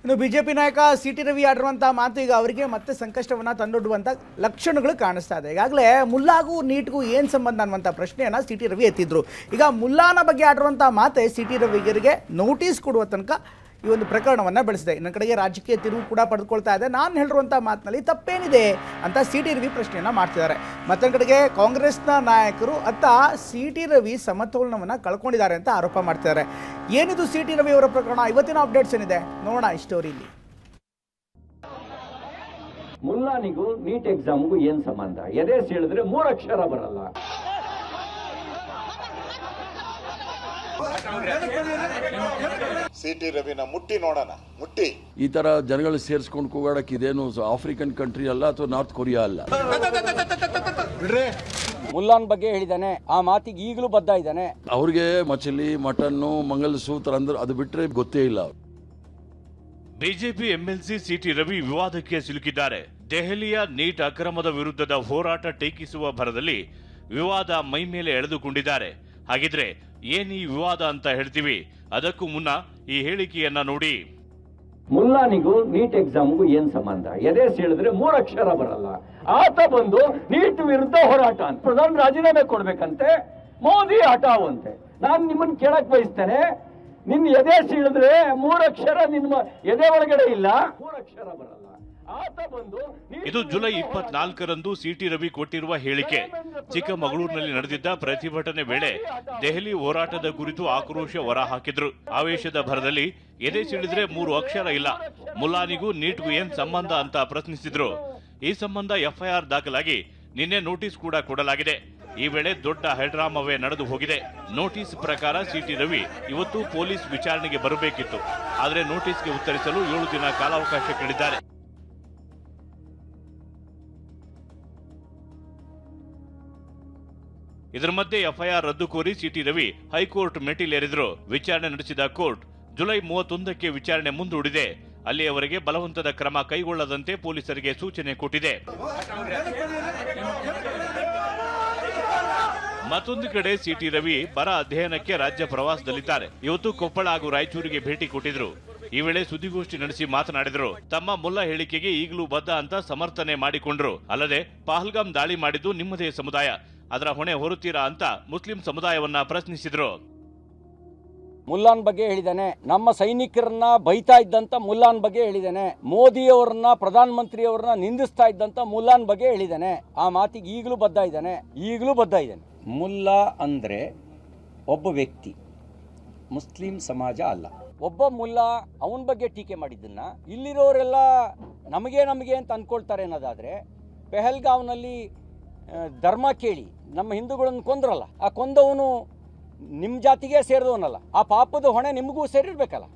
ಇನ್ನು ಬಿಜೆಪಿ ನಾಯಕ ಸಿ.ಟಿ. ರವಿ ಆಡಿರುವಂಥ ಮಾತು ಈಗ ಅವರಿಗೆ ಮತ್ತೆ ಸಂಕಷ್ಟವನ್ನು ತಂದೊಡ್ಡುವಂಥ ಲಕ್ಷಣಗಳು ಕಾಣಿಸ್ತಾ ಇದೆ. ಈಗಾಗಲೇ ಮುಲ್ಲಾಗೂ ನೀಟ್ಗೂ ಏನು ಸಂಬಂಧ ಅನ್ನುವಂಥ ಪ್ರಶ್ನೆಯನ್ನು ಸಿ.ಟಿ. ರವಿ ಎತ್ತಿದ್ರು. ಈಗ ಮುಲ್ಲಾನ ಬಗ್ಗೆ ಆಡಿರುವಂಥ ಮಾತೆ ಸಿ.ಟಿ. ರವಿಗರಿಗೆ ನೋಟಿಸ್ ಕೊಡುವ ತನಕ ಈ ಒಂದು ಪ್ರಕರಣವನ್ನು ಬೆಳೆಸಿದೆ. ಇನ್ನೊಂದು ಕಡೆಗೆ ರಾಜಕೀಯ ತಿರುವು ಕೂಡ ಪಡೆದುಕೊಳ್ತಾ ಇದೆ. ನಾನು ಹೇಳಿರುವಂಥ ಮಾತಿನಲ್ಲಿ ತಪ್ಪೇನಿದೆ ಅಂತ ಸಿ.ಟಿ. ರವಿ ಪ್ರಶ್ನೆಯನ್ನು ಮಾಡ್ತಿದ್ದಾರೆ. ಮತ್ತೊಂದು ಕಡೆಗೆ ಕಾಂಗ್ರೆಸ್ನ ನಾಯಕರು ಅತ್ತ ಸಿ.ಟಿ. ರವಿ ಸಮತೋಲನವನ್ನು ಕಳ್ಕೊಂಡಿದ್ದಾರೆ ಅಂತ ಆರೋಪ ಮಾಡ್ತಿದ್ದಾರೆ. ಏನಿದು ಸಿ.ಟಿ. ರವಿ ಅವರ ಪ್ರಕರಣ? ಇವತ್ತಿನ ಅಪ್ಡೇಟ್ಸ್ ಏನಿದೆ ನೋಡೋಣ ಈ ಸ್ಟೋರಿಲಿ. ಮುಲ್ಲಾನಿಗೂ ನೀಟ್ ಎಕ್ಸಾಮ್ಗೂ ಏನ್ ಸಂಬಂಧ? ಎದೆ ಹೇಳಿದ್ರೆ 3 ಅಕ್ಷರ ಬರಲ್ಲ. ಸಿ.ಟಿ. ರವಿನ ಮುಟ್ಟಿ ನೋಡೋಣ, ಮುಟ್ಟಿ ಈ ತರ ಜನಗಳು ಸೇರಿಸ್ಕೊಂಡು ಕೂಗಾಡಕ್ಕೆ ಇದೇನು ಆಫ್ರಿಕನ್ ಕಂಟ್ರಿ ಅಲ್ಲ ಅಥವಾ ನಾರ್ತ್ ಕೊರಿಯಾ ಅಲ್ಲ. ಮುಲ್ಲಾನ್ ಬಗ್ಗೆ ಹೇಳಿದಾನೆ, ಆ ಮಾತಿಗೆ ಈಗಲೂ ಬದ್ಧ ಇದ್ದಾನೆ. ಅವ್ರಿಗೆ ಮಚಲಿ ಮಟನ್ನು ಮಂಗಲಸೂತ್ರ ಅಂದ್ರೆ ಅದು ಬಿಟ್ರೆ ಗೊತ್ತೇ ಇಲ್ಲ. BJP MLC CT. ರವಿ ವಿವಾದಕ್ಕೆ ಸಿಲುಕಿದ್ದಾರೆ. ದೆಹಲಿಯ ನೀಟ್ ಅಕ್ರಮದ ವಿರುದ್ಧದ ಹೋರಾಟ ಟೀಕಿಸುವ ಭರದಲ್ಲಿ ವಿವಾದ ಮೈ ಮೇಲೆ ಎಳೆದುಕೊಂಡಿದ್ದಾರೆ. ಹಾಗಿದ್ರೆ ಏನ್ ಈ ವಿವಾದ ಅಂತ ಹೇಳ್ತೀವಿ. ಅದಕ್ಕೂ ಮುನ್ನ ಈ ಹೇಳಿಕೆಯನ್ನ ನೋಡಿ. ಮುಲ್ಲಾನಿಗೂ ನೀಟ್ ಎಕ್ಸಾಮ್ಗೂ ಏನ್ ಸಂಬಂಧ? ಎದೆ ಹೇಳಿದ್ರೆ 3 ಅಕ್ಷರ ಬರಲ್ಲ. ಆತ ಬಂದು ನೀಟ್ ವಿರುದ್ಧ ಹೋರಾಟ ಅಂತ ಪ್ರಧಾನಿ ರಾಜೀನಾಮೆ ಕೊಡ್ಬೇಕಂತೆ, ಮೋದಿ ಹಠಾವಂತೆ. ನಾನು ನಿಮ್ಮನ್ನ ಕೇಳಕ್ ಬಯಸ್ತೇನೆ, ನಿನ್ನ ಎದೆ ಸೀಳಿದ್ರೆ 3 ಅಕ್ಷರ ನಿಮ್ಮ ಎದೆ ಒಳಗಡೆ ಇಲ್ಲ, 3 ಅಕ್ಷರ ಬರಲ್ಲ. ಇದು ಜುಲೈ 24ರಂದು ಸಿ.ಟಿ. ರವಿ ಕೊಟ್ಟಿರುವ ಹೇಳಿಕೆ. ಚಿಕ್ಕಮಗಳೂರಿನಲ್ಲಿ ನಡೆದಿದ್ದ ಪ್ರತಿಭಟನೆ ವೇಳೆ ದೆಹಲಿ ಹೋರಾಟದ ಕುರಿತು ಆಕ್ರೋಶ ಹೊರಹಾಕಿದ್ರು. ಆವೇಶದ ಭರದಲ್ಲಿ ಎದೆ ಸಿಡಿದ್ರೆ 3 ಅಕ್ಷರ ಇಲ್ಲ, ಮುಲ್ಲಾನಿಗೂ ನೀಟ್ಗೂ ಏನ್ ಸಂಬಂಧ ಅಂತ ಪ್ರಶ್ನಿಸಿದ್ರು. ಈ ಸಂಬಂಧ ಎಫ್ಐಆರ್ ದಾಖಲಾಗಿ ನಿನ್ನೆ ನೋಟಿಸ್ ಕೂಡ ಕೊಡಲಾಗಿದೆ. ಈ ವೇಳೆ ದೊಡ್ಡ ಹೈಡ್ರಾಮವೇ ನಡೆದು ಹೋಗಿದೆ. ನೋಟಿಸ್ ಪ್ರಕಾರ ಸಿ.ಟಿ. ರವಿ ಇವತ್ತು ಪೊಲೀಸ್ ವಿಚಾರಣೆಗೆ ಬರಬೇಕಿತ್ತು. ಆದರೆ ನೋಟಿಸ್ಗೆ ಉತ್ತರಿಸಲು 7 ದಿನ ಕಾಲಾವಕಾಶ ಕೇಳಿದ್ದಾರೆ. ಇದರ ಮಧ್ಯೆ ಎಫ್ಐಆರ್ ರದ್ದು ಕೋರಿ ಸಿ.ಟಿ. ರವಿ ಹೈಕೋರ್ಟ್ ಮೆಟ್ಟಿಲೇರಿದ್ರು. ವಿಚಾರಣೆ ನಡೆಸಿದ ಕೋರ್ಟ್ ಜುಲೈ 31ಕ್ಕೆ ವಿಚಾರಣೆ ಮುಂದೂಡಿದೆ. ಅಲ್ಲಿಯವರೆಗೆ ಬಲವಂತದ ಕ್ರಮ ಕೈಗೊಳ್ಳದಂತೆ ಪೊಲೀಸರಿಗೆ ಸೂಚನೆ ಕೊಟ್ಟಿದೆ. ಮತ್ತೊಂದು ಕಡೆ ಸಿ.ಟಿ. ರವಿ ಬರ ಅಧ್ಯಯನಕ್ಕೆ ರಾಜ್ಯ ಪ್ರವಾಸದಲ್ಲಿದ್ದಾರೆ. ಇವತ್ತು ಕೊಪ್ಪಳ ಹಾಗೂ ರಾಯಚೂರಿಗೆ ಭೇಟಿ ಕೊಟ್ಟಿದ್ರು. ಈ ವೇಳೆ ಸುದ್ದಿಗೋಷ್ಠಿ ನಡೆಸಿ ಮಾತನಾಡಿದ್ರು. ತಮ್ಮ ಮುಲ್ಲಾ ಹೇಳಿಕೆಗೆ ಈಗಲೂ ಬದ್ಧ ಅಂತ ಸಮರ್ಥನೆ ಮಾಡಿಕೊಂಡ್ರು. ಅಲ್ಲದೆ ಪಹಲ್ಗಾಮ್ ದಾಳಿ ಮಾಡಿದ್ದು ನಿಮ್ಮದೇ ಸಮುದಾಯ, ಅದರ ಹೊಣೆ ಹೊರುತ್ತೀರಾ ಅಂತ ಮುಸ್ಲಿಂ ಸಮುದಾಯವನ್ನ ಪ್ರಶ್ನಿಸಿದ್ರು. ಮುಲ್ಲಾನ್ ಬಗ್ಗೆ ಹೇಳಿದಾನೆ, ನಮ್ಮ ಸೈನಿಕರನ್ನ ಬೈತಾ ಇದ್ದಂತ ಮುಲ್ಲಾನ್ ಬಗ್ಗೆ ಹೇಳಿದಾನೆ, ಮೋದಿಯವರನ್ನ ಪ್ರಧಾನಮಂತ್ರಿಯವರನ್ನ ನಿಂದಿಸ್ತಾ ಇದ್ದಂತ ಮುಲ್ಲಾನ್ ಬಗ್ಗೆ ಹೇಳಿದಾನೆ. ಆ ಮಾತಿಗೆ ಈಗಲೂ ಬದ್ಧ ಇದ್ದಾನೆ, ಮುಲ್ಲಾ ಅಂದ್ರೆ ಒಬ್ಬ ವ್ಯಕ್ತಿ, ಮುಸ್ಲಿಂ ಸಮಾಜ ಅಲ್ಲ. ಒಬ್ಬ ಮುಲ್ಲಾ ಅವನ ಬಗ್ಗೆ ಟೀಕೆ ಮಾಡಿದ್ದನ್ನ ಇಲ್ಲಿರೋರೆಲ್ಲ ನಮಗೆ ಅಂತ ಅನ್ಕೊಳ್ತಾರೆ ಅನ್ನೋದಾದ್ರೆ, ಪೆಹಲ್ಗಾವ್ನಲ್ಲಿ ಧರ್ಮ ಕೇಳಿ ನಮ್ಮ ಹಿಂದೂಗಳನ್ನು ಕೊಂದ್ರಲ್ಲ, ಆ ಕೊಂದವನು ನಿಮ್ಮ ಜಾತಿಗೆ ಸೇರಿದವನಲ್ಲ, ಆ ಪಾಪದ ಹೊಣೆ ನಿಮಗೂ ಸೇರಿರ್ಬೇಕಲ್ಲ.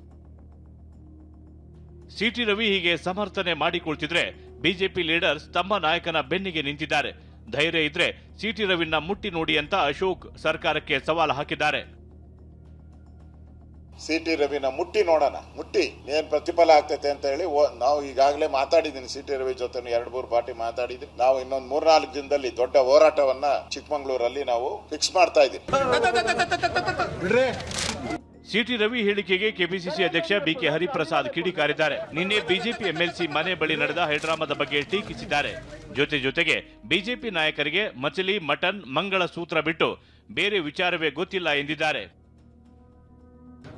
ಸಿ.ಟಿ. ರವಿ ಹೀಗೆ ಸಮರ್ಥನೆ ಮಾಡಿಕೊಳ್ತಿದ್ರೆ ಬಿಜೆಪಿ ಲೀಡರ್ಸ್ ತಮ್ಮ ನಾಯಕನ ಬೆನ್ನಿಗೆ ನಿಂತಿದ್ದಾರೆ. ಧೈರ್ಯ ಇದ್ರೆ ಸಿ.ಟಿ. ರವಿನ ಮುಟ್ಟಿ ನೋಡಿ ಅಂತ ಅಶೋಕ್ ಸರ್ಕಾರಕ್ಕೆ ಸವಾಲು ಹಾಕಿದ್ದಾರೆ. ಸಿ.ಟಿ. ರವಿನ ಮುಟ್ಟಿ ನೋಡೋಣ, ಮುಟ್ಟಿ ಏನ್ ಪ್ರತಿಫಲ ಆಗ್ತೈತೆ ಅಂತ ಹೇಳಿ ನಾವು ಈಗಾಗಲೇ ಮಾತಾಡಿದ್ದೀನಿ. ಸಿ.ಟಿ. ರವಿ ಜೊತೆ 2-3 ಬಾರಿ ಮಾತಾಡಿದ್ವಿ. ನಾವು ಇನ್ನೊಂದು 3-4 ದಿನದಲ್ಲಿ ದೊಡ್ಡ ಹೋರಾಟವನ್ನ ಚಿಕ್ಕಮಗಳೂರಲ್ಲಿ ನಾವು ಫಿಕ್ಸ್ ಮಾಡ್ತಾ ಇದ್ದೀವಿ. ಸಿ.ಟಿ. ರವಿ ಹೇಳಿಕೆಗೆ ಕೆಪಿಸಿಸಿ ಅಧ್ಯಕ್ಷ ಬಿ.ಕೆ. ಹರಿಪ್ರಸಾದ್ ಕಿಡಿಕಾರಿದ್ದಾರೆ. ನಿನ್ನೆ ಬಿಜೆಪಿ ಎಂಎಲ್ಸಿ ಮನೆ ಬಳಿ ನಡೆದ ಹೈಡ್ರಾಮಾದ ಬಗ್ಗೆ ಟೀಕಿಸಿದ್ದಾರೆ. ಜೊತೆಗೆ ಬಿಜೆಪಿ ನಾಯಕರಿಗೆ ಮಚಲಿ ಮಟನ್ ಮಂಗಳ ಸೂತ್ರ ಬಿಟ್ಟು ಬೇರೆ ವಿಚಾರವೇ ಗೊತ್ತಿಲ್ಲ ಎಂದಿದ್ದಾರೆ.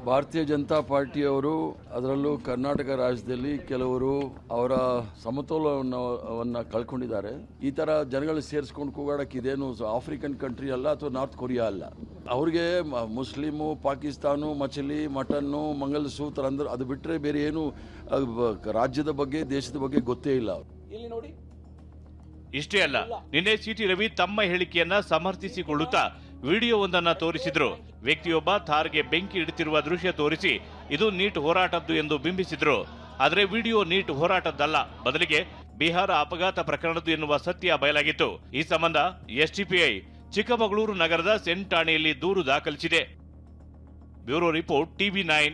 ಭಾರತೀಯ ಜನತಾ ಪಾರ್ಟಿಯವರು, ಅದರಲ್ಲೂ ಕರ್ನಾಟಕ ರಾಜ್ಯದಲ್ಲಿ ಕೆಲವರು ಅವರ ಸಮತೋಲನವನ್ನ ಕಳ್ಕೊಂಡಿದ್ದಾರೆ. ಈ ತರ ಜನಗಳು ಸೇರಿಸ್ಕೊಂಡು ಕೂಗಾಡಕ್ಕೆ ಇದೇನು ಆಫ್ರಿಕನ್ ಕಂಟ್ರಿ ಅಲ್ಲ ಅಥವಾ ನಾರ್ತ್ ಕೊರಿಯಾ ಅಲ್ಲ. ಅವ್ರಿಗೆ ಮುಸ್ಲಿಮು, ಪಾಕಿಸ್ತಾನು, ಮಚಲಿ ಮಟನ್ನು ಮಂಗಲಸೂತ್ರ ಅಂದ್ರೆ ಅದು ಬಿಟ್ರೆ ಬೇರೆ ಏನು ರಾಜ್ಯದ ಬಗ್ಗೆ, ದೇಶದ ಬಗ್ಗೆ ಗೊತ್ತೇ ಇಲ್ಲ. ಇಲ್ಲಿ ನೋಡಿ, ಇಷ್ಟೇ ಅಲ್ಲ, ನಿನ್ನೆ ಸಿ.ಟಿ. ರವಿ ತಮ್ಮ ಹೇಳಿಕೆಯನ್ನ ಸಮರ್ಥಿಸಿಕೊಳ್ಳುತ್ತಾ ವಿಡಿಯೋವೊಂದನ್ನ ತೋರಿಸಿದ್ರು. ವ್ಯಕ್ತಿಯೊಬ್ಬ ಥಾರ್ಗೆ ಬೆಂಕಿ ಇಡುತ್ತಿರುವ ದೃಶ್ಯ ತೋರಿಸಿ ಇದು ನೀಟ್ ಹೋರಾಟದ್ದು ಎಂದು ಬಿಂಬಿಸಿದ್ರು. ಆದರೆ ವಿಡಿಯೋ ನೀಟ್ ಹೋರಾಟದ್ದಲ್ಲ, ಬದಲಿಗೆ ಬಿಹಾರ ಅಪಘಾತ ಪ್ರಕರಣದ್ದು ಎನ್ನುವ ಸತ್ಯ ಬಯಲಾಗಿತ್ತು. ಈ ಸಂಬಂಧ ಎಸ್ಡಿಪಿಐ ಚಿಕ್ಕಮಗಳೂರು ನಗರದ ಸೆಂಟ್ ಠಾಣೆಯಲ್ಲಿ ದೂರು ದಾಖಲಿಸಿದೆ. Bureau report, TV9.